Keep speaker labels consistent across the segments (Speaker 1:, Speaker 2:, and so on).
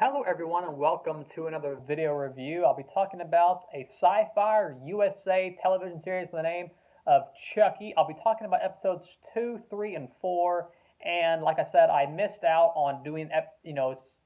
Speaker 1: Hello everyone and welcome to another video review. I'll be talking about a sci-fi USA television series by the name of Chucky. I'll be talking about episodes 2, 3, and 4. And like I said, I missed out on doing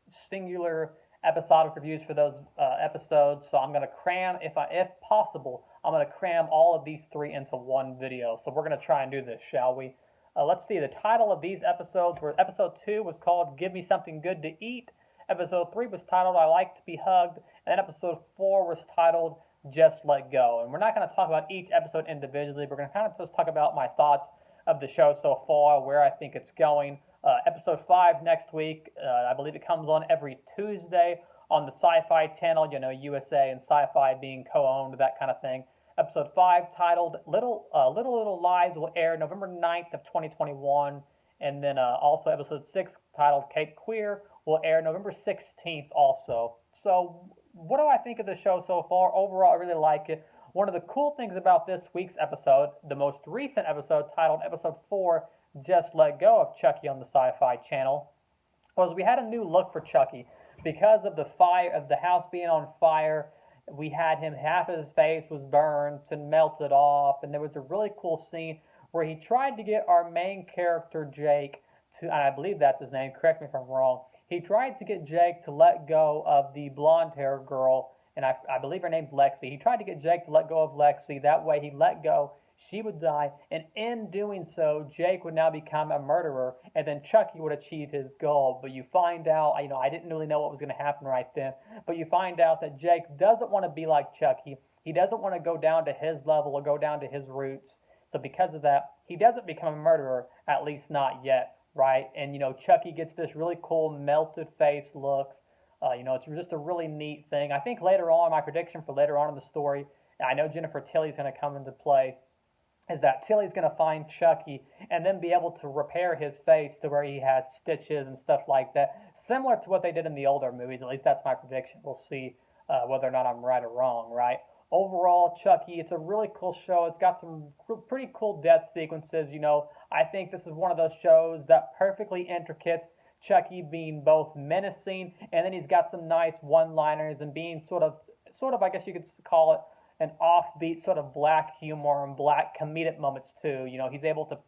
Speaker 1: singular episodic reviews for those episodes. So I'm going to cram, if possible, I'm going to cram all of these three into one video. So we're going to try and do this, shall we? Let's see. The title of these episodes were episode 2 was called "Give Me Something Good to Eat." Episode 3 was titled "I Like to Be Hugged," and then episode 4 was titled "Just Let Go." And we're not going to talk about each episode individually. We're going to kind of just talk about my thoughts of the show so far, where I think it's going. Episode 5 next week. I believe it comes on every Tuesday on the Sci-Fi channel, USA and Sci-Fi being co-owned, that kind of thing. Episode 5, titled Little Lies, will air November 9th of 2021. And then also episode 6, titled Cape Queer, will air November 16th also. So what do I think of the show so far? Overall, I really like it. One of the cool things about this week's episode, the most recent episode, titled episode 4, Just Let Go of Chucky on the Sci-Fi channel, was we had a new look for Chucky. Because of the fire, of the house being on fire, we had him, half of his face was burned and melted off, and there was a really cool scene where he tried to get our main character, Jake, to, and I believe that's his name, correct me if I'm wrong, he tried to get Jake to let go of the blonde-haired girl, and I believe her name's Lexi. He tried to get Jake to let go of Lexi. That way he'd let go, she would die, and in doing so, Jake would now become a murderer, and then Chucky would achieve his goal. But you find out, I didn't really know what was going to happen right then, but you find out that Jake doesn't want to be like Chucky. He doesn't want to go down to his level or go down to his roots. So because of that, he doesn't become a murderer, at least not yet, right? And, Chucky gets this really cool melted face looks. It's just a really neat thing. I think later on, my prediction for later on in the story, I know Jennifer Tilly's going to come into play, is that Tilly's going to find Chucky and then be able to repair his face to where he has stitches and stuff like that, similar to what they did in the older movies. At least that's my prediction. We'll see whether or not I'm right or wrong, right? Overall, Chucky, it's a really cool show. It's got some pretty cool death sequences. I think this is one of those shows that perfectly intricates Chucky being both menacing, and then he's got some nice one-liners and being sort of, I guess you could call it, an offbeat sort of black humor and black comedic moments too. He's able to,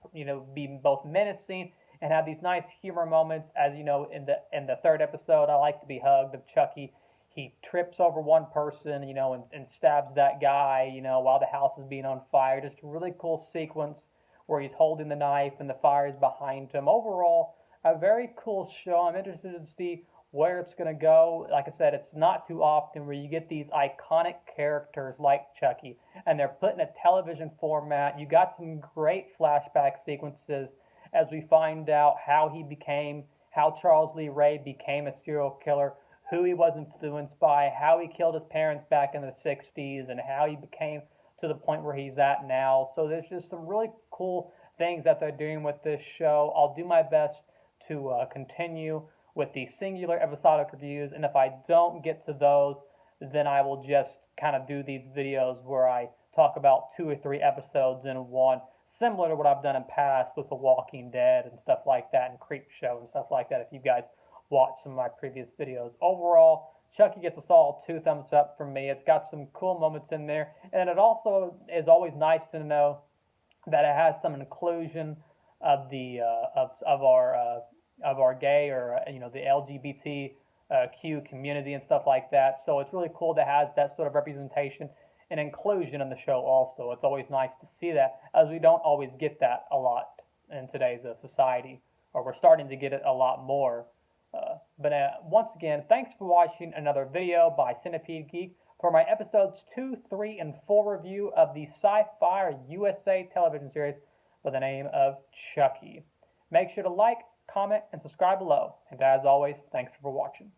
Speaker 1: be both menacing and have these nice humor moments. As in the third episode, "I Like to Be Hugged" of Chucky, he trips over one person, and stabs that guy, while the house is being on fire. Just a really cool sequence where he's holding the knife and the fire is behind him. Overall, a very cool show. I'm interested to see where it's going to go. Like I said, it's not too often where you get these iconic characters like Chucky, and they're put in a television format. You got some great flashback sequences as we find out how Charles Lee Ray became a serial killer, who he was influenced by, how he killed his parents back in the 60s, and how he became to the point where he's at now. So there's just some really cool things that they're doing with this show. I'll do my best to continue with the singular episodic reviews, and if I don't get to those, then I will just kind of do these videos where I talk about 2 or 3 episodes in one, similar to what I've done in past with The Walking Dead and stuff like that, and Creepshow and stuff like that, if you guys watch some of my previous videos. Overall, Chucky gets a solid 2 thumbs up from me. It's got some cool moments in there, and it also is always nice to know that it has some inclusion of the of our gay or the LGBTQ community and stuff like that. So it's really cool that it has that sort of representation and inclusion in the show also. It's always nice to see that, as we don't always get that a lot in today's society, or we're starting to get it a lot more. But once again, thanks for watching another video by Centipede Geek for my episodes 2, 3, and 4 review of the Sci-Fi USA television series by the name of Chucky. Make sure to like, comment, and subscribe below. And as always, thanks for watching.